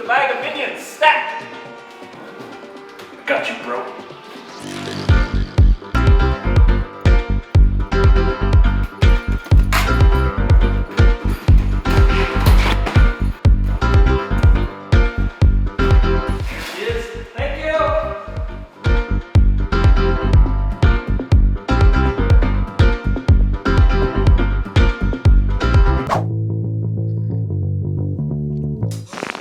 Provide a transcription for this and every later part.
bag of minions, stack! Got you, bro.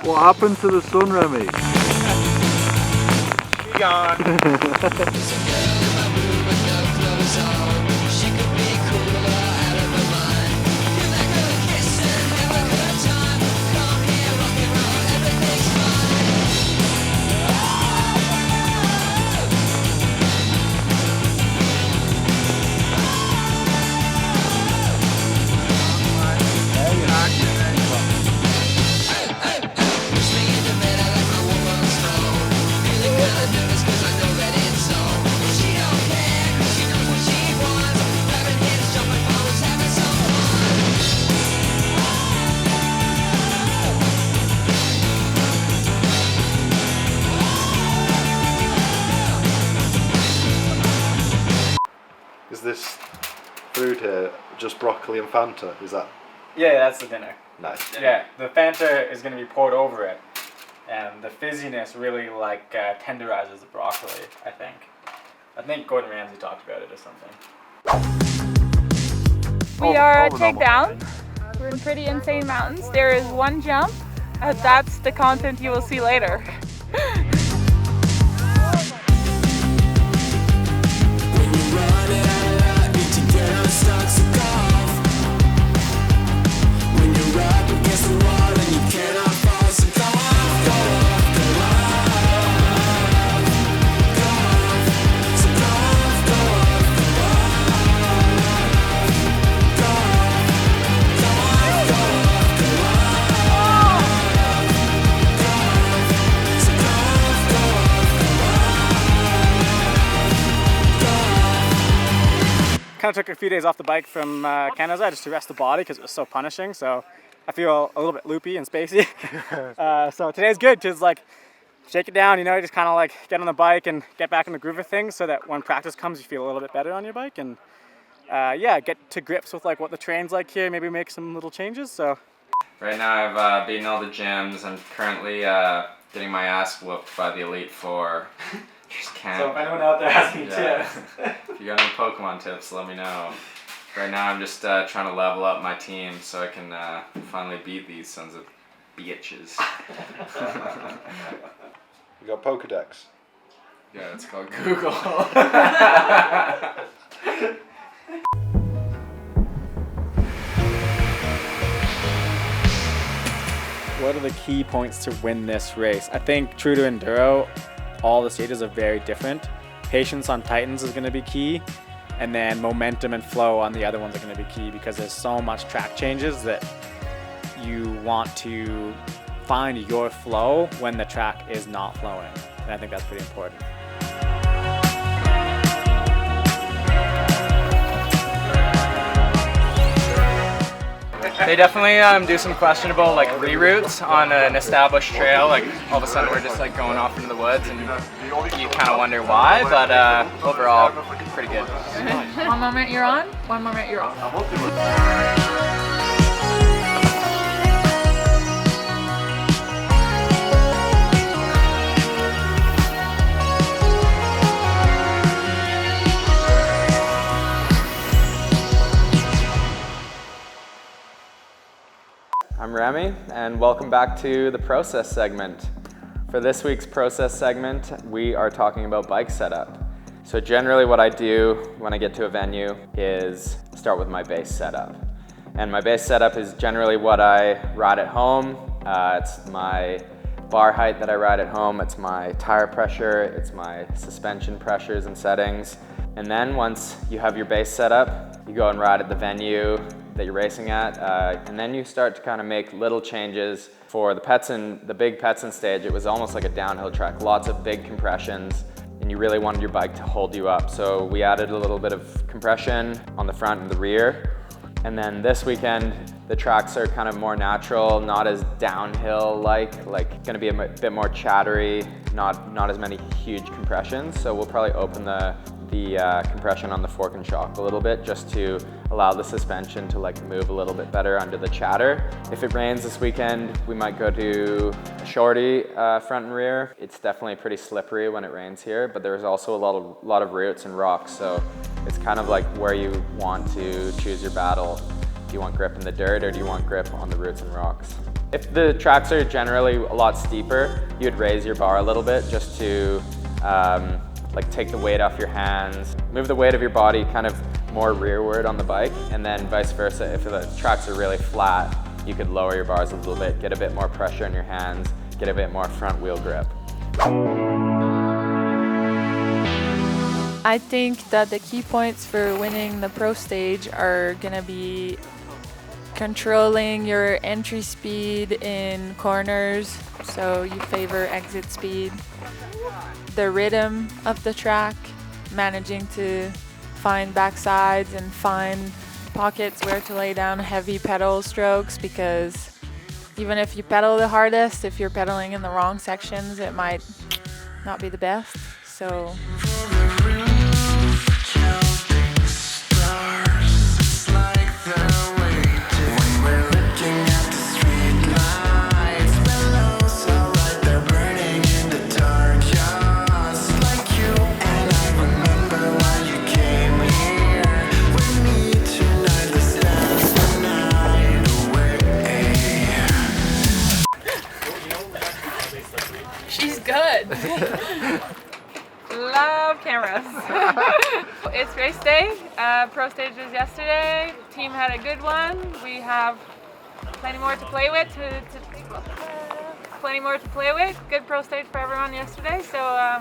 What happened to the sun, Remi? She gone. Is this food here just broccoli and Fanta? Is that Yeah, that's the dinner. nice? Yeah, the Fanta is going to be poured over it, and the fizziness really like tenderizes the broccoli, I think. I think Gordon Ramsay talked about it or something. We are at Shakedown. We're in pretty insane mountains. There is one jump, and that's the content you will see later. Kind of took a few days off the bike from Canazei just to rest the body because it was so punishing. So I feel a little bit loopy and spacey. So today's good because like shake it down, you know, just kind of like get on the bike and get back in the groove of things so that when practice comes, you feel a little bit better on your bike and yeah, get to grips with like what the terrain's like here. Maybe make some little changes. So right now I've beaten all the gyms. I'm currently getting my ass whooped by the Elite Four. Just can't. if anyone out there has any tips. If you got any Pokemon tips, let me know. Right now I'm just trying to level up my team so I can finally beat these sons of bitches. You got Pokedex. Yeah, it's called Google. What are the key points to win this race? I think true to enduro, all the stages are very different. Patience on Titans is going to be key, and then momentum and flow on the other ones are going to be key because there's so much track changes that you want to find your flow when the track is not flowing, and I think that's pretty important. They definitely do some questionable like reroutes on an established trail. Like all of a sudden we're just like going off into the woods and you kind of wonder why, but overall pretty good. One moment you're on, one moment you're off. I'm Remi, and welcome back to the process segment. For this week's process segment, we are talking about bike setup. So generally what I do when I get to a venue is start with my base setup. And my base setup is generally what I ride at home. It's my bar height that I ride at home, it's my tire pressure, it's my suspension pressures and settings. And then once you have your base setup, you go and ride at the venue that you're racing at, and then you start to kind of make little changes. For the Petzen, the big Petzen stage, it was almost like a downhill track, lots of big compressions, and you really wanted your bike to hold you up. So we added a little bit of compression on the front and the rear. And then this weekend, The tracks are kind of more natural, not as downhill-like gonna be a bit more chattery, not as many huge compressions. So we'll probably open the compression on the fork and shock a little bit just to allow the suspension to like move a little bit better under the chatter. If it rains this weekend, we might go to a shorty front and rear. It's definitely pretty slippery when it rains here, but there's also a lot of roots and rocks, so it's kind of like where you want to choose your battle. Do you want grip in the dirt or do you want grip on the roots and rocks? If the tracks are generally a lot steeper, you'd raise your bar a little bit just to like take the weight off your hands, move the weight of your body kind of more rearward on the bike, and then vice versa. If the tracks are really flat, you could lower your bars a little bit, get a bit more pressure in your hands, get a bit more front wheel grip. I think that the key points for winning the pro stage are gonna be controlling your entry speed in corners, so you favor exit speed. The rhythm of the track, managing to find backsides and find pockets where to lay down heavy pedal strokes, because even if you pedal the hardest, if you're pedaling in the wrong sections, it might not be the best. So she's good. Love cameras. It's race day. Pro stage was yesterday. Team had a good one. We have plenty more to play with. Good pro stage for everyone yesterday. So I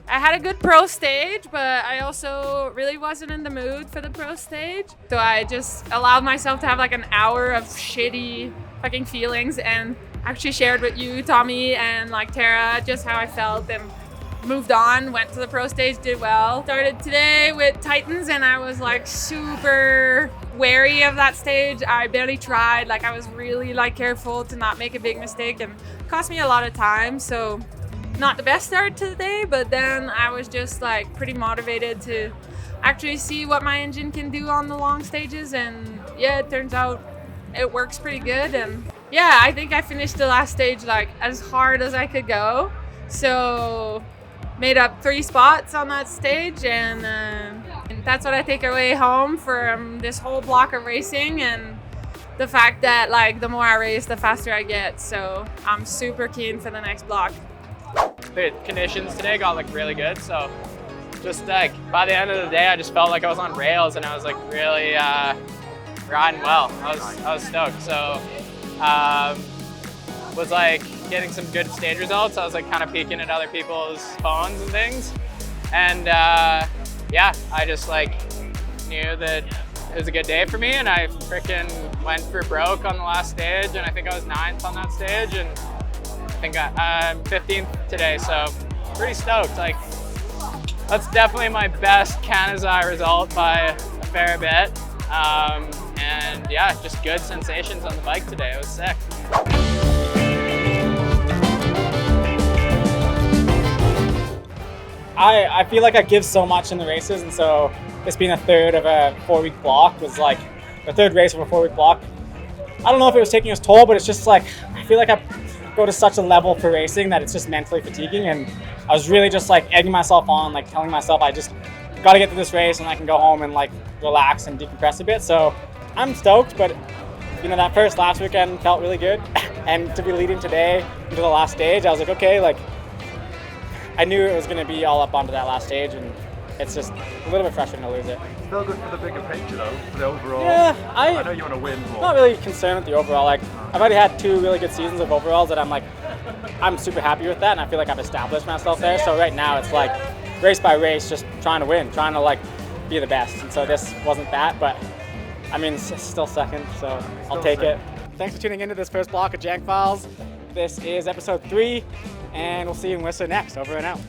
had a good pro stage, but I also really wasn't in the mood for the pro stage. So I just allowed myself to have like an hour of shitty fucking feelings and actually shared with you, Tommy, and like Tara, just how I felt, and moved on, went to the pro stage, did well. Started today with Titans, and I was like super wary of that stage. I barely tried, like I was really like careful to not make a big mistake, and it cost me a lot of time. So not the best start to the day, but then I was just like pretty motivated to actually see what my engine can do on the long stages, and yeah, it turns out it works pretty good. And yeah, I think I finished the last stage like as hard as I could go. So made up 3 spots on that stage, and that's what I take away home from this whole block of racing, and the fact that like the more I race, the faster I get. So I'm super keen for the next block. The conditions today got like really good, so just like by the end of the day, I just felt like I was on rails, and I was like really riding well. I was stoked. So was like getting some good stage results. I was like kind of peeking at other people's phones and things, and yeah, I just like knew that it was a good day for me, and I freaking went for broke on the last stage, and I think I was 9th on that stage, and I think I'm 15th today, so pretty stoked. Like that's definitely my best Canazei result by a fair bit. And yeah, just good sensations on the bike today. It was sick. I feel like I give so much in the races, and so this being a third of a 4-week block was like the third race of a 4-week block. I don't know if it was taking its toll, but it's just like I feel like I go to such a level for racing that it's just mentally fatiguing, and I was really just like egging myself on, like telling myself I just got to get to this race and I can go home and like relax and decompress a bit. So I'm stoked, but you know, that first last weekend felt really good, and to be leading today into the last stage, I was like, okay, like I knew it was going to be all up onto that last stage, and it's just a little bit frustrating to lose it. Still good for the bigger picture though, for the overall. Yeah, I know you want to win more. I'm not really concerned with the overall. Like I've already had 2 really good seasons of overalls that I'm super happy with that, and I feel like I've established myself there. So right now it's like race by race, just trying to win, trying to like be the best. And so this wasn't that, but I mean, it's still second, so I'll take it. Thanks for tuning into this first block of Jank Files. This is episode 3, and we'll see you in Whistler next. Over and out.